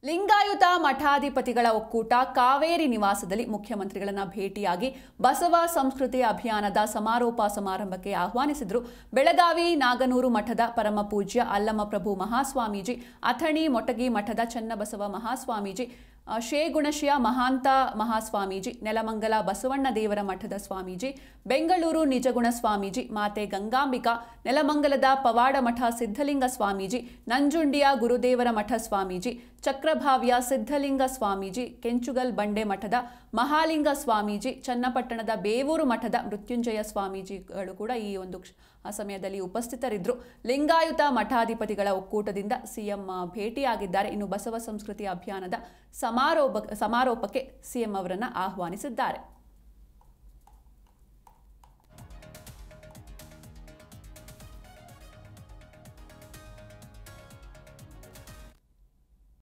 ಲಿಂಗಾಯುತ ಮಠಾಧಿಪತಿಗಳ ಒಕ್ಕೂಟ ಕಾವೇರಿ ನಿವಾಸದಲ್ಲಿ ಮುಖ್ಯಮಂತ್ರಿಗಳನ್ನ ಭೇಟಿಯಾಗಿ ಬಸವ ಸಂಸ್ಕೃತಿ ಅಭಿಯಾನದ ಸಮಾರೋಪ ಸಮಾರಂಭಕ್ಕೆ ಆಹ್ವಾನಿಸಿದರು. ಬೆಳಗಾವಿ ನಾಗನೂರು ಮಠದ ಪರಮಪೂಜ್ಯ ಅಲ್ಲಮಪ್ರಭು ಮಹಾಸ್ವಾಮೀಜಿ, ಅಥಣಿ ಮೊಟಗಿ ಮಠದ ಚನ್ನಬಸವ ಮಹಾಸ್ವಾಮೀಜಿ, ಶೇಗುಣಶಿಯ ಮಹಾಂತ ಮಹಾಸ್ವಾಮೀಜಿ, ನೆಲಮಂಗಲ ಬಸವಣ್ಣ ದೇವರ ಮಠದ ಸ್ವಾಮೀಜಿ, ಬೆಂಗಳೂರು ನಿಜಗುಣ ಸ್ವಾಮೀಜಿ, ಮಾತೆ ಗಂಗಾಂಬಿಕಾ, ನೆಲಮಂಗಲದ ಪವಾಡ ಮಠ ಸಿದ್ಧಲಿಂಗ ಸ್ವಾಮೀಜಿ, ನಂಜುಂಡಿಯ ಗುರುದೇವರ ಮಠ ಸ್ವಾಮೀಜಿ, ಚಕ್ರಭಾವ್ಯ ಸಿದ್ಧಲಿಂಗ ಸ್ವಾಮೀಜಿ, ಕೆಂಚುಗಲ್ ಬಂಡೆ ಮಠದ ಮಹಾಲಿಂಗ ಸ್ವಾಮೀಜಿ, ಚನ್ನಪಟ್ಟಣದ ಬೇವೂರು ಮಠದ ಮೃತ್ಯುಂಜಯ ಸ್ವಾಮೀಜಿಗಳು ಕೂಡ ಈ ಒಂದು ಸಮಯದಲ್ಲಿ ಉಪಸ್ಥಿತರಿದ್ದರು. ಲಿಂಗಾಯುತ ಮಠಾಧಿಪತಿಗಳ ಒಕ್ಕೂಟದಿಂದ ಸಿಎಂ ಭೇಟಿಯಾಗಿದ್ದಾರೆ. ಇನ್ನು ಬಸವ ಸಂಸ್ಕೃತಿ ಅಭಿಯಾನದ ಸಮಾರೋಪಕ್ಕೆ ಸಿಎಂ ಅವರನ್ನು ಆಹ್ವಾನಿಸಿದ್ದಾರೆ.